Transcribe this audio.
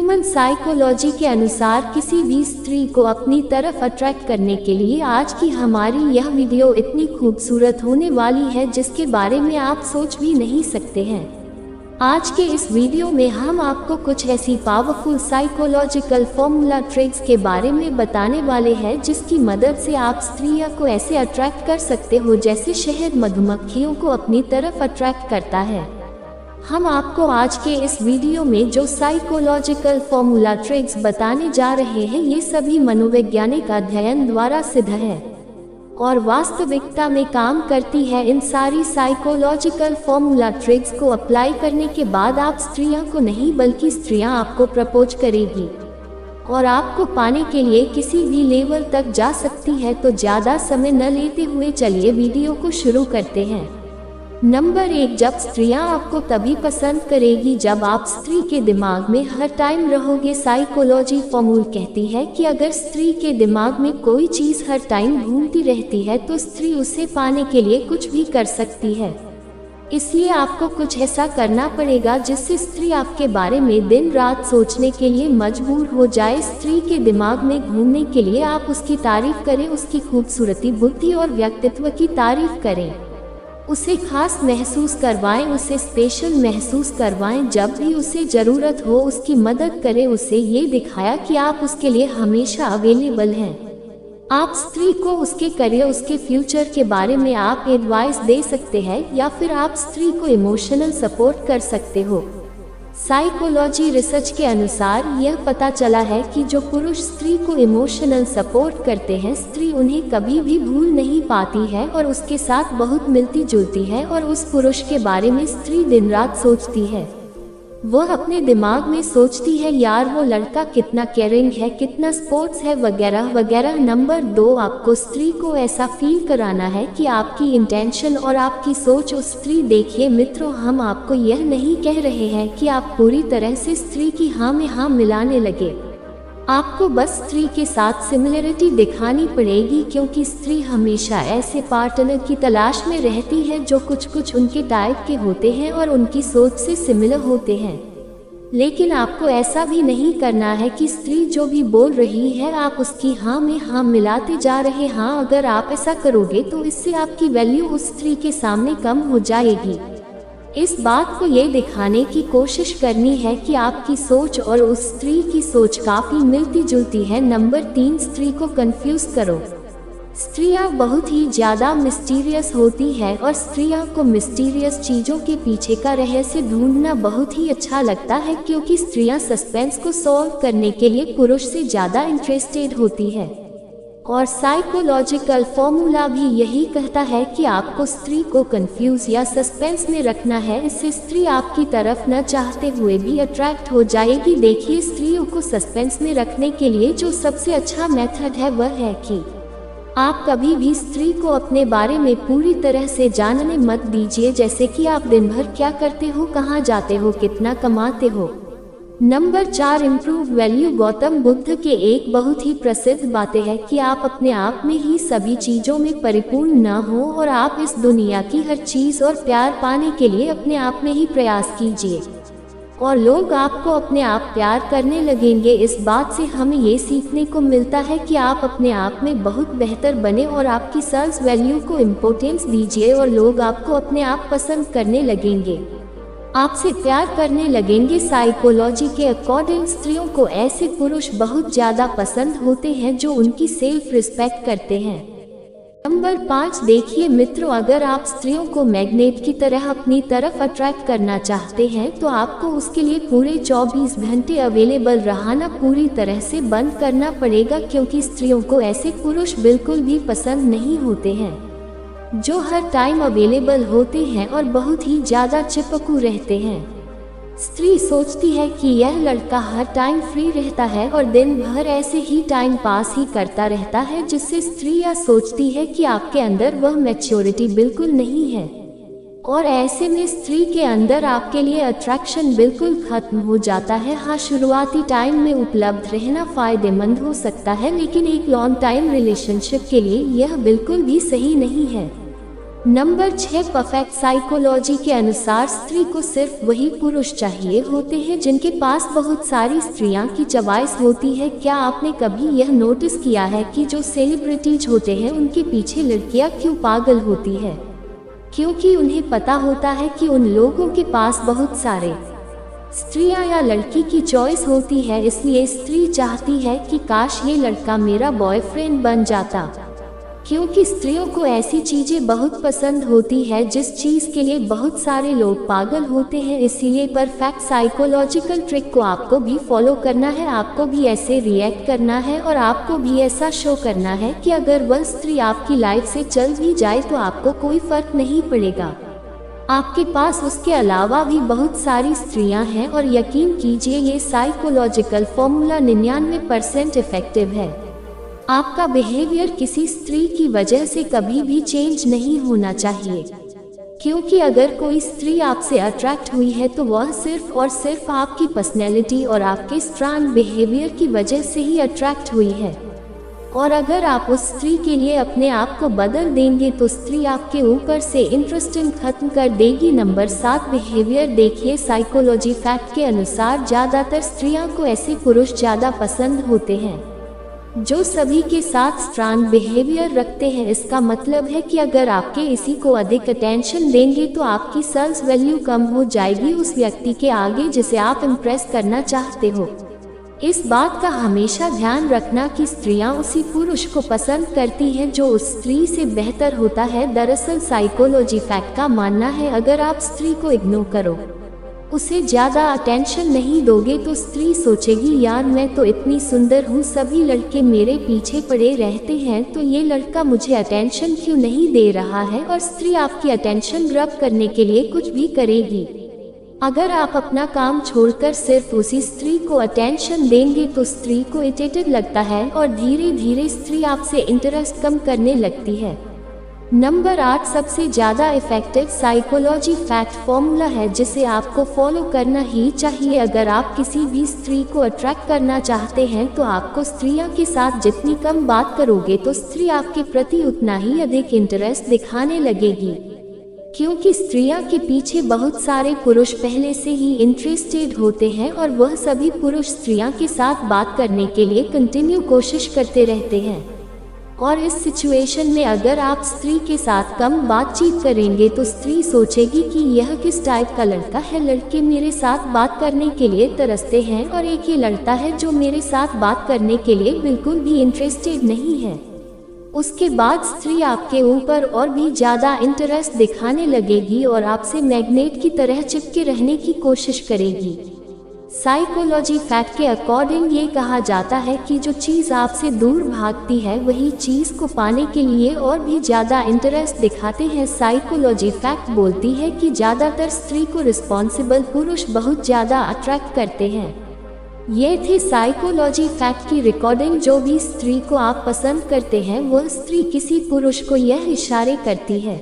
Human psychology के अनुसार किसी भी स्त्री को अपनी तरफ अट्रैक्ट करने के लिए आज की हमारी यह वीडियो इतनी खूबसूरत होने वाली है जिसके बारे में आप सोच भी नहीं सकते हैं। आज के इस वीडियो में हम आपको कुछ ऐसी पावरफुल साइकोलॉजिकल फॉर्मूला ट्रिक्स के बारे में बताने वाले हैं जिसकी मदद से आप स्त्रियों को ऐसे अट्रैक्ट कर सकते हो जैसे शहद मधुमक्खियों को अपनी तरफ अट्रैक्ट करता है। हम आपको आज के इस वीडियो में जो साइकोलॉजिकल फॉर्मूला ट्रिक्स बताने जा रहे हैं ये सभी मनोवैज्ञानिक अध्ययन द्वारा सिद्ध है और वास्तविकता में काम करती है। इन सारी साइकोलॉजिकल फॉर्मूला ट्रिक्स को अप्लाई करने के बाद आप स्त्रियों को नहीं बल्कि स्त्रियां आपको प्रपोज करेगी और आपको पाने के लिए किसी भी लेवल तक जा सकती है। तो ज़्यादा समय न लेते हुए चलिए वीडियो को शुरू करते हैं। नंबर 1, जब स्त्रियां आपको तभी पसंद करेगी जब आप स्त्री के दिमाग में हर टाइम रहोगे। साइकोलॉजी फॉर्मूला कहती है कि अगर स्त्री के दिमाग में कोई चीज़ हर टाइम घूमती रहती है तो स्त्री उसे पाने के लिए कुछ भी कर सकती है। इसलिए आपको कुछ ऐसा करना पड़ेगा जिससे स्त्री आपके बारे में दिन रात सोचने के लिए मजबूर हो जाए। स्त्री के दिमाग में घूमने के लिए आप उसकी तारीफ करें, उसकी खूबसूरती, बुद्धि और व्यक्तित्व की तारीफ करें, उसे खास महसूस करवाएं, उसे स्पेशल महसूस करवाएं। जब भी उसे ज़रूरत हो उसकी मदद करें, उसे ये दिखाया कि आप उसके लिए हमेशा अवेलेबल हैं। आप स्त्री को उसके करियर, उसके फ्यूचर के बारे में आप एडवाइस दे सकते हैं या फिर आप स्त्री को इमोशनल सपोर्ट कर सकते हो। साइकोलॉजी रिसर्च के अनुसार यह पता चला है कि जो पुरुष स्त्री को इमोशनल सपोर्ट करते हैं स्त्री उन्हें कभी भी भूल नहीं पाती है और उसके साथ बहुत मिलती जुलती है और उस पुरुष के बारे में स्त्री दिन रात सोचती है। वह अपने दिमाग में सोचती है यार वो लड़का कितना केयरिंग है, कितना स्पोर्ट्स है, वगैरह वगैरह। नंबर 2, आपको स्त्री को ऐसा फील कराना है कि आपकी इंटेंशन और आपकी सोच उस स्त्री। देखिए मित्रों, हम आपको यह नहीं कह रहे हैं कि आप पूरी तरह से स्त्री की हाँ में हाँ मिलाने लगे। आपको बस स्त्री के साथ सिमिलरिटी दिखानी पड़ेगी क्योंकि स्त्री हमेशा ऐसे पार्टनर की तलाश में रहती है जो कुछ उनके टाइप के होते हैं और उनकी सोच से सिमिलर होते हैं। लेकिन आपको ऐसा भी नहीं करना है कि स्त्री जो भी बोल रही है आप उसकी हाँ में हाँ मिलाते जा रहे। हाँ, अगर आप ऐसा करोगे तो इससे आपकी वैल्यू उस स्त्री के सामने कम हो जाएगी। इस बात को ये दिखाने की कोशिश करनी है कि आपकी सोच और उस स्त्री की सोच काफी मिलती जुलती है। नंबर 3, स्त्री को कंफ्यूज करो। स्त्रियां बहुत ही ज्यादा मिस्टीरियस होती है और स्त्रियों को मिस्टीरियस चीजों के पीछे का रहस्य ढूंढना बहुत ही अच्छा लगता है क्योंकि स्त्रियां सस्पेंस को सॉल्व करने के लिए पुरुष से ज्यादा इंटरेस्टेड होती है। और साइकोलॉजिकल फॉर्मूला भी यही कहता है कि आपको स्त्री को कंफ्यूज या सस्पेंस में रखना है। इससे स्त्री आपकी तरफ न चाहते हुए भी अट्रैक्ट हो जाएगी। देखिए, स्त्रियों को सस्पेंस में रखने के लिए जो सबसे अच्छा मेथड है वह है कि आप कभी भी स्त्री को अपने बारे में पूरी तरह से जानने मत दीजिए, जैसे कि आप दिन भर क्या करते हो, कहाँ जाते हो, कितना कमाते हो। Number 4, improve value. Gautam Buddha के एक बहुत ही प्रसिद्ध बातें है कि आप अपने आप में ही सभी चीजों में परिपूर्ण न हो और आप इस दुनिया की हर चीज और प्यार पाने के लिए अपने आप में ही प्रयास कीजिए और लोग आपको अपने आप प्यार करने लगेंगे। इस बात से हमें ये सीखने को मिलता है कि आप अपने आप में बहुत बेहतर बने और आपकी सेल्फ वैल्यू को इम्पोर्टेंस दीजिए और लोग आपको अपने आप पसंद करने लगेंगे, आपसे प्यार करने लगेंगे। साइकोलॉजी के अकॉर्डिंग स्त्रियों को ऐसे पुरुष बहुत ज्यादा पसंद होते हैं जो उनकी सेल्फ रिस्पेक्ट करते हैं। नंबर 5, देखिए मित्रों, अगर आप स्त्रियों को मैग्नेट की तरह अपनी तरफ अट्रैक्ट करना चाहते हैं तो आपको उसके लिए पूरे 24 घंटे अवेलेबल रहना पूरी तरह से बंद करना पड़ेगा क्योंकि स्त्रियों को ऐसे पुरुष बिल्कुल भी पसंद नहीं होते हैं जो हर टाइम अवेलेबल होते हैं और बहुत ही ज्यादा चिपकू रहते हैं। स्त्री सोचती है कि यह लड़का हर टाइम फ्री रहता है और दिन भर ऐसे ही टाइम पास ही करता रहता है, जिससे स्त्री यह सोचती है कि आपके अंदर वह मैच्योरिटी बिल्कुल नहीं है और ऐसे में स्त्री के अंदर आपके लिए अट्रैक्शन बिल्कुल खत्म हो जाता है। हाँ, शुरुआती टाइम में उपलब्ध रहना फायदेमंद हो सकता है लेकिन एक लॉन्ग टाइम रिलेशनशिप के लिए यह बिल्कुल भी सही नहीं है। नंबर 6, परफेक्ट साइकोलॉजी के अनुसार स्त्री को सिर्फ वही पुरुष चाहिए होते हैं जिनके पास बहुत सारी स्त्रियां की चॉइस होती है। क्या आपने कभी यह नोटिस किया है कि जो सेलिब्रिटीज होते हैं उनके पीछे लड़कियां क्यों पागल होती है? क्योंकि उन्हें पता होता है कि उन लोगों के पास बहुत सारे स्त्रियां या लड़की की चॉइस होती है, इसलिए स्त्री चाहती है कि काश ये लड़का मेरा बॉयफ्रेंड बन जाता। क्योंकि स्त्रियों को ऐसी चीजें बहुत पसंद होती है जिस चीज के लिए बहुत सारे लोग पागल होते हैं। इसीलिए परफेक्ट साइकोलॉजिकल ट्रिक को आपको भी फॉलो करना है, आपको भी ऐसे रिएक्ट करना है और आपको भी ऐसा शो करना है कि अगर वह स्त्री आपकी लाइफ से चल भी जाए तो आपको कोई फर्क नहीं पड़ेगा। आपके पास उसके अलावा भी बहुत सारी स्त्रियां हैं और यकीन कीजिए ये साइकोलॉजिकल फॉर्मूला 99% इफेक्टिव है। आपका बिहेवियर किसी स्त्री की वजह से कभी भी चेंज नहीं होना चाहिए, क्योंकि अगर कोई स्त्री आपसे अट्रैक्ट हुई है तो वह सिर्फ और सिर्फ आपकी पर्सनैलिटी और आपके स्ट्रॉन्ग बिहेवियर की वजह से ही अट्रैक्ट हुई है। और अगर आप उस स्त्री के लिए अपने आप को बदल देंगे तो स्त्री आपके ऊपर से इंटरेस्टिंग खत्म कर देगी। नंबर 7, बिहेवियर देखिए। साइकोलॉजी फैक्ट के अनुसार ज़्यादातर स्त्रियों को ऐसे पुरुष ज़्यादा पसंद होते हैं जो सभी के साथ स्ट्रॉन्ग बिहेवियर रखते हैं। इसका मतलब है कि अगर आपके इसी को अधिक अटेंशन देंगे तो आपकी सेल्फ वैल्यू कम हो जाएगी उस व्यक्ति के आगे जिसे आप इम्प्रेस करना चाहते हो। इस बात का हमेशा ध्यान रखना कि स्त्रियां उसी पुरुष को पसंद करती हैं जो उस स्त्री से बेहतर होता है। दरअसल साइकोलॉजी फैक्ट का मानना है अगर आप स्त्री को इग्नोर करो, उसे ज़्यादा अटेंशन नहीं दोगे तो स्त्री सोचेगी यार मैं तो इतनी सुंदर हूँ, सभी लड़के मेरे पीछे पड़े रहते हैं, तो ये लड़का मुझे अटेंशन क्यों नहीं दे रहा है, और स्त्री आपकी अटेंशन ग्रैब करने के लिए कुछ भी करेगी। अगर आप अपना काम छोड़कर सिर्फ उसी स्त्री को अटेंशन देंगे तो स्त्री को इरिटेटेड लगता है और धीरे धीरे स्त्री आपसे इंटरेस्ट कम करने लगती है। नंबर 8, सबसे ज़्यादा इफेक्टिव साइकोलॉजी फैक्ट फॉर्मूला है जिसे आपको फॉलो करना ही चाहिए। अगर आप किसी भी स्त्री को अट्रैक्ट करना चाहते हैं तो आपको स्त्रियों के साथ जितनी कम बात करोगे तो स्त्री आपके प्रति उतना ही अधिक इंटरेस्ट दिखाने लगेगी, क्योंकि स्त्रियों के पीछे बहुत सारे पुरुष पहले से ही इंटरेस्टेड होते हैं और वह सभी पुरुष स्त्रियों के साथ बात करने के लिए कंटिन्यू कोशिश करते रहते हैं। और इस सिचुएशन में अगर आप स्त्री के साथ कम बातचीत करेंगे तो स्त्री सोचेगी कि यह किस टाइप का लड़का है, लड़के मेरे साथ बात करने के लिए तरसते हैं और एक ये लड़का है जो मेरे साथ बात करने के लिए बिल्कुल भी इंटरेस्टेड नहीं है। उसके बाद स्त्री आपके ऊपर और भी ज़्यादा इंटरेस्ट दिखाने लगेगी और आपसे मैग्नेट की तरह चिपके रहने की कोशिश करेगी। साइकोलॉजी फैक्ट के अकॉर्डिंग ये कहा जाता है कि जो चीज़ आपसे दूर भागती है वही चीज़ को पाने के लिए और भी ज़्यादा इंटरेस्ट दिखाते हैं। साइकोलॉजी फैक्ट बोलती है कि ज़्यादातर स्त्री को रिस्पॉन्सिबल पुरुष बहुत ज़्यादा अट्रैक्ट करते हैं। ये थी साइकोलॉजी फैक्ट की रिकॉर्डिंग। जो भी स्त्री को आप पसंद करते हैं वह स्त्री किसी पुरुष को यह इशारे करती है।